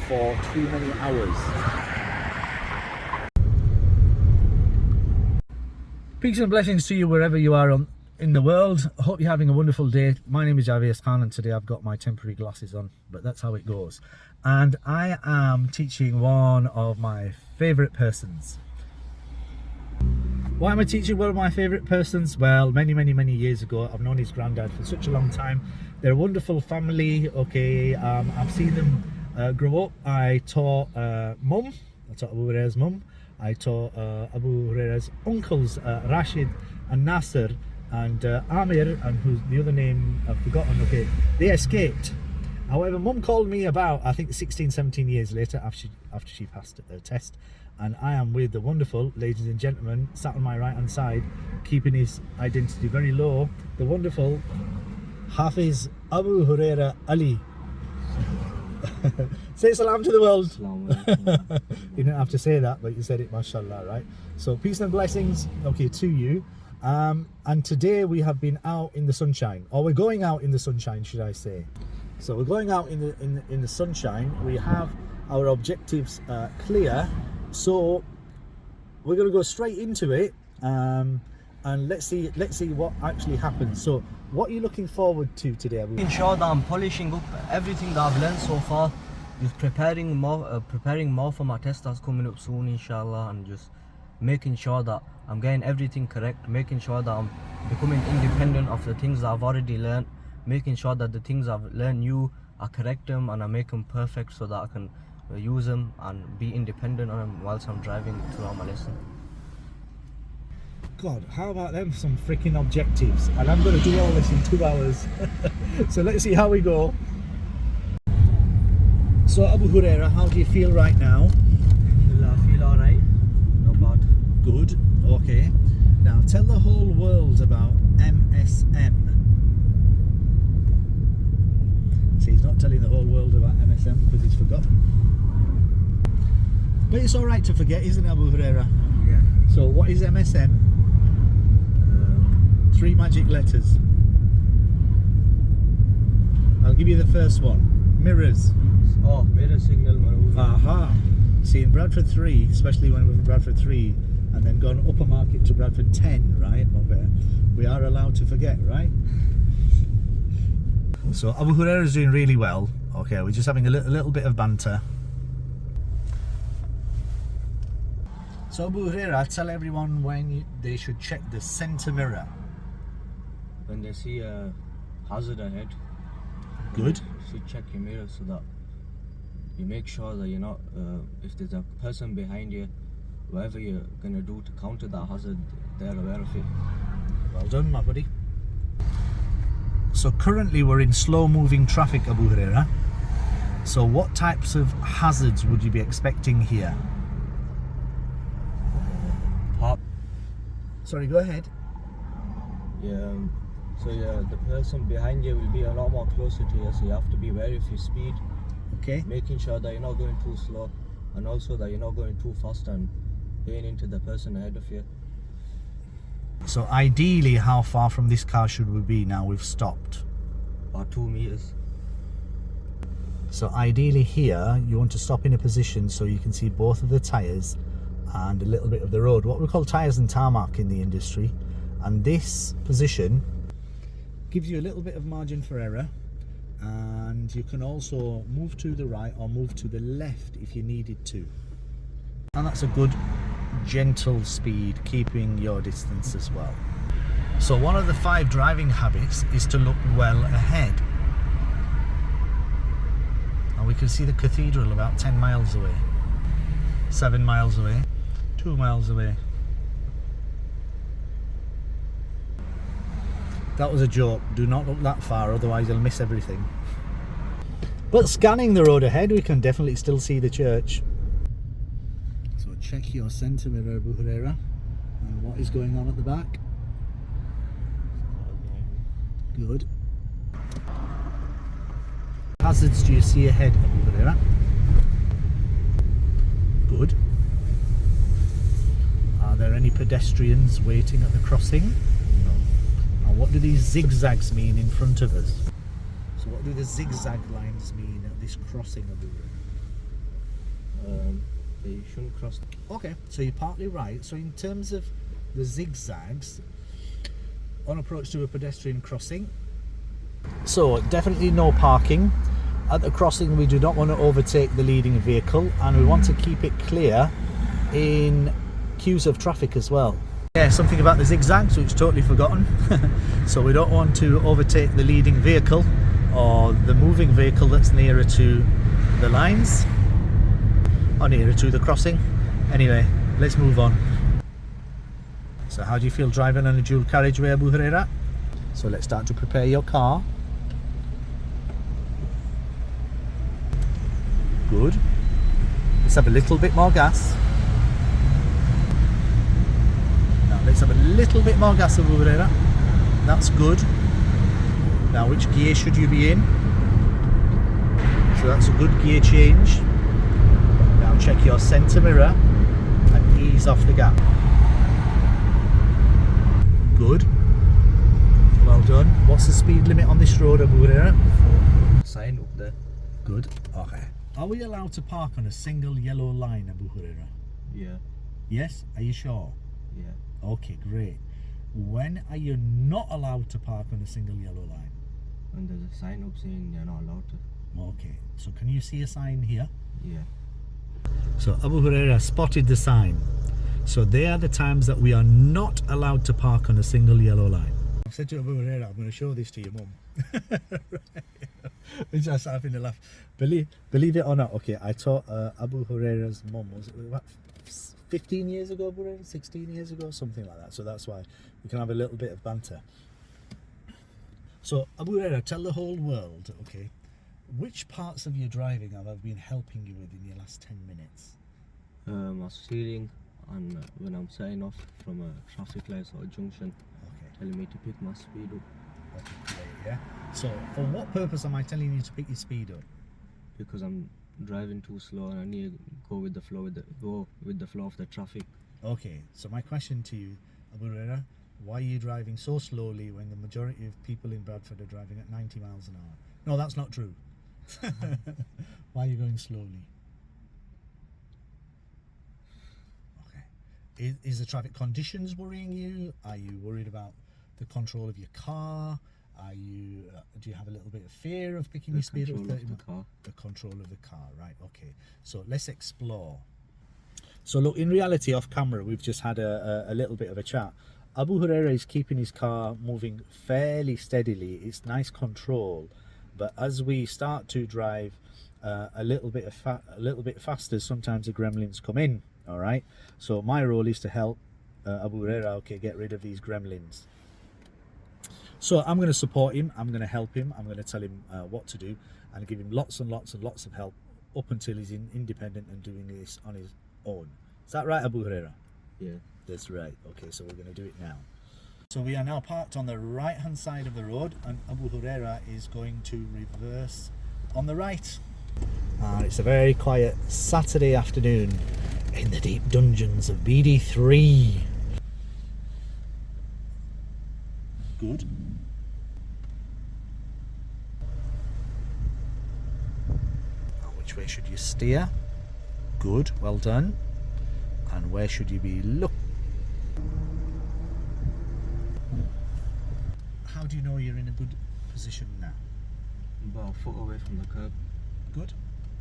for too many hours. Peace and blessings to you wherever you are in the world. I hope you're having a wonderful day. My name is AbuH and today I've got my temporary glasses on, but that's how it goes. And I am teaching one of my favourite persons. Why am I teaching one of my favourite persons? Well, many years ago, I've known his granddad for such a long time. They're a wonderful family, okay. I've seen them grow up. I taught Mum, I taught Abu Huraira's mum. I taught Abu Huraira's uncles, Rashid and Nasser and Amir, and who's the other name I've forgotten, okay. They escaped. However, Mum called me about, I think 16-17 years later after she passed her test, and I am with the wonderful, ladies and gentlemen, sat on my right hand side, keeping his identity very low, the wonderful Hafiz Abu Huraira Ali. Say salam to the world. You didn't have to say that, but you said it, mashallah, right? So peace and blessings, okay, to you. And today we have been out in the sunshine, or we're going out in the sunshine, should I say. So we're going out in the sunshine. We have our objectives clear, so we're going to go straight into it, and let's see what actually happens. So what are you looking forward to today, Abu? Ensure that I'm polishing up everything that I've learned so far, just preparing more for my test that's coming up soon, inshallah, and just making sure that I'm getting everything correct, making sure that I'm becoming independent of the things that I've already learned, making sure that the things I've learned new, I correct them and I make them perfect so that I can use them and be independent on them whilst I'm driving throughout my lesson. God, how about them some freaking objectives? And I'm going to do all this in 2 hours. So let's see how we go. So Abu Huraira, how do you feel right now? I feel alright, not bad. Good, okay. Now tell the whole world about MSM. See, he's not telling the whole world about MSM because he's forgotten. But it's alright to forget, isn't it, Abu Huraira? Yeah. So what is MSM? 3 magic letters. I'll give you the first one. Mirrors. Oh, mirror signal maneuver. Aha. See, in Bradford 3, especially when we're in Bradford 3 and then gone upper market to Bradford 10, right? Okay. We are allowed to forget, right? So Abu Huraira is doing really well. Okay, we're just having a little bit of banter. So Abu Huraira, tell everyone when they should check the centre mirror. When they see a hazard ahead, Good. you should check your mirror so that you make sure that you're not, if there's a person behind you, whatever you're going to do to counter that hazard, they're aware of it. Well done, my buddy. So currently we're in slow moving traffic, Abu Huraira. So what types of hazards would you be expecting here? Sorry, go ahead. Yeah, so the person behind you will be a lot more closer to you, so you have to be wary of your speed. Okay. Making sure that you're not going too slow, and also that you're not going too fast and paying into the person ahead of you. So ideally, how far from this car should we be now we've stopped? About 2 meters. So ideally here, you want to stop in a position so you can see both of the tyres and a little bit of the road, what we call tyres and tarmac in the industry. And this position gives you a little bit of margin for error, and you can also move to the right or move to the left if you needed to. And that's a good gentle speed, keeping your distance as well. So one of the 5 driving habits is to look well ahead. And we can see the cathedral about 10 miles away, 7 miles away, 2 miles away. That was a joke. Do not look that far, otherwise you'll miss everything. But scanning the road ahead, we can definitely still see the church. So check your centre mirror, Abu Huraira, and what is going on at the back. Good. Hazards do you see ahead, Abu Huraira? Good. Are there any pedestrians waiting at the crossing? No. And what do these zigzags mean in front of us? So what do the zigzag lines mean at this crossing, Abu Huraira? They shouldn't cross. Okay, so you're partly right. So in terms of the zigzags on approach to a pedestrian crossing, so definitely no parking. At the crossing we do not want to overtake the leading vehicle, and we want to keep it clear in queues of traffic as well. Yeah, something about the zigzags which totally forgotten. So we don't want to overtake the leading vehicle or the moving vehicle that's nearer to the lines or nearer to the crossing. Anyway, let's move on. So how do you feel driving on a dual carriageway, Abu Huraira? So let's start to prepare your car. Good. Let's have a little bit more gas. Now let's have a little bit more gas, Abu Huraira. That's good. Now which gear should you be in? So that's a good gear change. Now check your centre mirror and ease off the gap. Good. Well done. What's the speed limit on this road, Abu Huraira? Sign up there. Good. Okay. Are we allowed to park on a single yellow line, Abu Huraira? Yeah. Yes? Are you sure? Yeah. Okay, great. When are you not allowed to park on a single yellow line? And there's a sign up saying you're not allowed to. Okay. So can you see a sign here? Yeah. So Abu Huraira spotted the sign. So they are the times that we are not allowed to park on a single yellow line. I've said to Abu Huraira, I'm going to show this to your mum. Right. We just having a laugh. Believe it or not, okay, I taught Abu Huraira's mum, was it about 15 years ago, Abu Huraira? 16 years ago, something like that. So that's why we can have a little bit of banter. So Abu Huraira, tell the whole world, okay, which parts of your driving have I been helping you with in your last 10 minutes? My steering, and when I'm setting off from a traffic light or a junction, Okay. telling me to pick my speed up. Okay, great, yeah. So for what purpose am I telling you to pick your speed up? Because I'm driving too slow and I need to go with the flow of the traffic. Okay, so my question to you, Abu Huraira, why are you driving so slowly when the majority of people in Bradford are driving at 90 miles an hour? No, that's not true. Why are you going slowly? Okay. Is the traffic conditions worrying you? Are you worried about the control of your car? Are you? Do you have a little bit of fear of picking your speed up? The control of the car, right? Okay. So let's explore. So look, in reality, off camera, we've just had a little bit of a chat. Abu Huraira is keeping his car moving fairly steadily. It's nice control, but as we start to drive a little bit faster, sometimes the gremlins come in. All right. So my role is to help Abu Huraira, okay, get rid of these gremlins. So I'm going to support him, I'm going to help him, I'm going to tell him what to do and give him lots and lots and lots of help up until he's independent and doing this on his own. Is that right, Abu Huraira? Yeah. That's right. Okay, so we're going to do it now. So we are now parked on the right hand side of the road and Abu Huraira is going to reverse on the right. And it's a very quiet Saturday afternoon in the deep dungeons of BD3. Good. Which way should you steer? Good, well done. And where should you be looking? How do you know you're in a good position now? About a foot away from the curb. Good.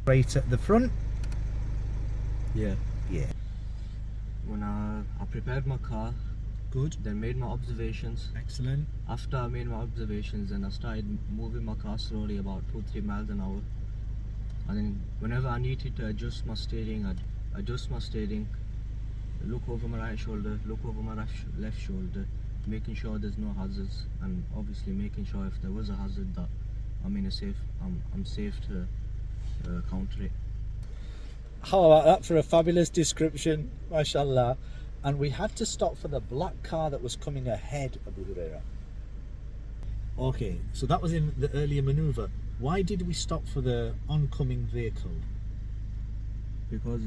Right at the front? Yeah. Yeah. When I prepared my car, Good. then made my observations. Excellent. After I made my observations, then I started moving my car slowly, about 2-3 miles an hour. And then whenever I needed to adjust my steering, I'd adjust my steering, look over my right shoulder, look over my left shoulder, making sure there's no hazards, and obviously making sure if there was a hazard that I'm safe to counter it. How about that for a fabulous description, mashallah. And we had to stop for the black car that was coming ahead, Abu Huraira. Okay, so that was in the earlier manoeuvre. Why did we stop for the oncoming vehicle? Because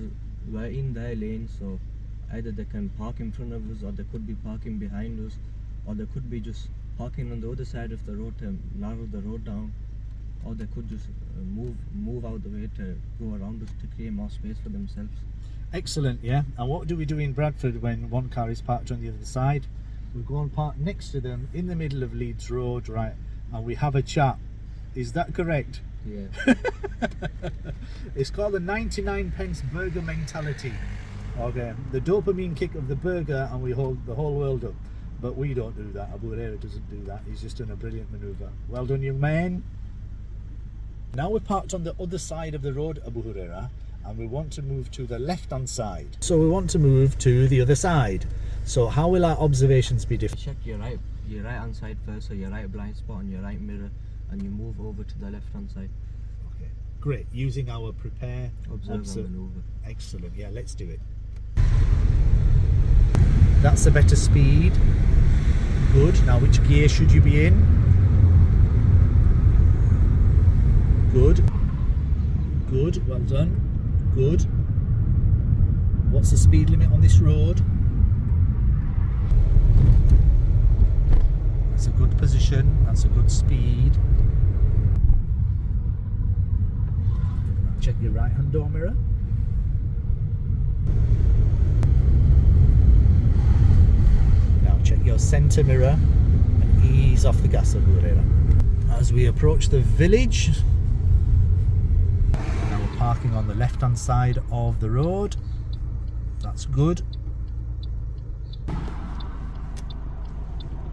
we're in their lane, so either they can park in front of us, or they could be parking behind us, or they could be just parking on the other side of the road to narrow the road down. or they could just move out the way to go around us to create more space for themselves. Excellent, yeah. And what do we do in Bradford when one car is parked on the other side? We go and park next to them in the middle of Leeds Road, right, and we have a chat. Is that correct? Yeah. It's called the 99 pence burger mentality. Okay, the dopamine kick of the burger, and we hold the whole world up. But we don't do that. AbuH doesn't do that. He's just done a brilliant manoeuvre. Well done, young man. Now we're parked on the other side of the road, AbuH, and we want to move to the left-hand side. So we want to move to the other side. So how will our observations be different? Check your right hand side first, so your right blind spot and your right mirror, and you move over to the left hand side. Okay, great. Using our prepare, Observe and maneuver. Excellent. Yeah, let's do it. That's a better speed. Good. Now, which gear should you be in? Good. Good. Well done. Good. What's the speed limit on this road? That's a good position. That's a good speed. Check your right hand door mirror. Now check your centre mirror and ease off the gas, AbuH. As we approach the village, now we're parking on the left hand side of the road. That's good.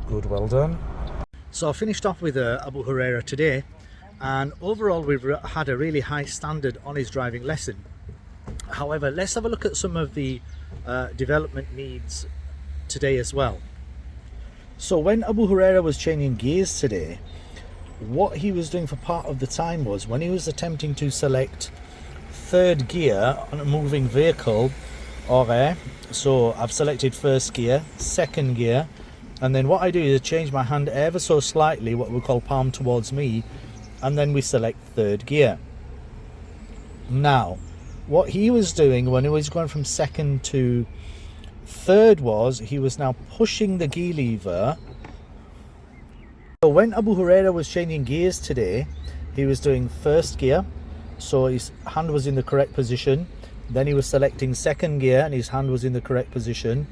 Good, well done. So I finished off with AbuH today, and overall we've had a really high standard on his driving lesson. However, let's have a look at some of the development needs today as well. So when AbuH was changing gears today, what he was doing for part of the time was when he was attempting to select third gear on a moving vehicle, okay, so I've selected first gear, second gear, and then what I do is change my hand ever so slightly, what we call palm towards me, and then we select third gear. Now, what he was doing when he was going from second to third was he was now pushing the gear lever. So when AbuH was changing gears today, he was doing first gear, so his hand was in the correct position. Then he was selecting second gear and his hand was in the correct position.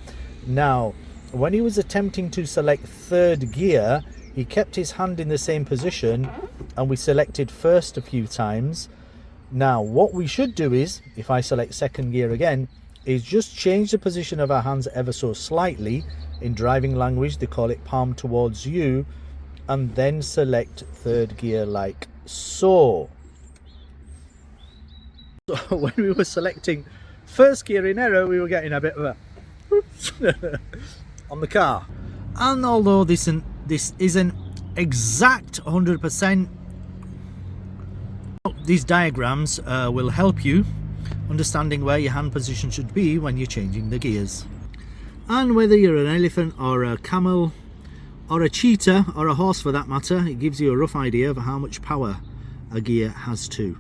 Now, when he was attempting to select third gear, he kept his hand in the same position and we selected first a few times. Now, what we should do is, if I select second gear again, is just change the position of our hands ever so slightly. In driving language, they call it palm towards you, and then select third gear like so. So when we were selecting first gear in error, we were getting a bit of a on the car. And although this isn't exact 100%, these diagrams will help you understanding where your hand position should be when you're changing the gears. And whether you're an elephant or a camel or a cheetah or a horse for that matter, it gives you a rough idea of how much power a gear has too.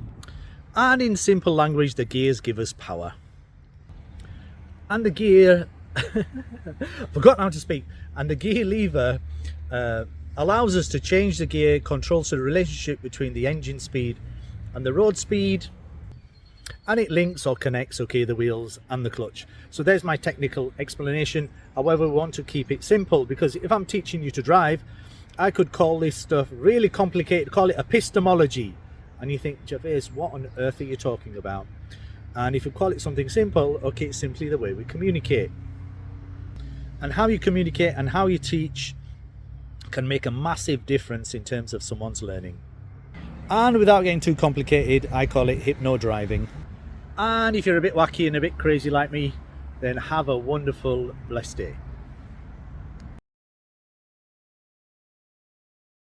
And in simple language, the gears give us power. And the gear forgot how to speak. And the gear lever allows us to change the gear, controls the relationship between the engine speed and the road speed, and it links or connects, okay, the wheels and the clutch. So there's my technical explanation. However, we want to keep it simple, because if I'm teaching you to drive, I could call this stuff really complicated, call it epistemology, and you think, Javez, what on earth are you talking about? And if you call it something simple, okay, it's simply the way we communicate. And how you communicate and how you teach can make a massive difference in terms of someone's learning. And without getting too complicated, I call it hypno driving. And if you're a bit wacky and a bit crazy like me, then have a wonderful, blessed day.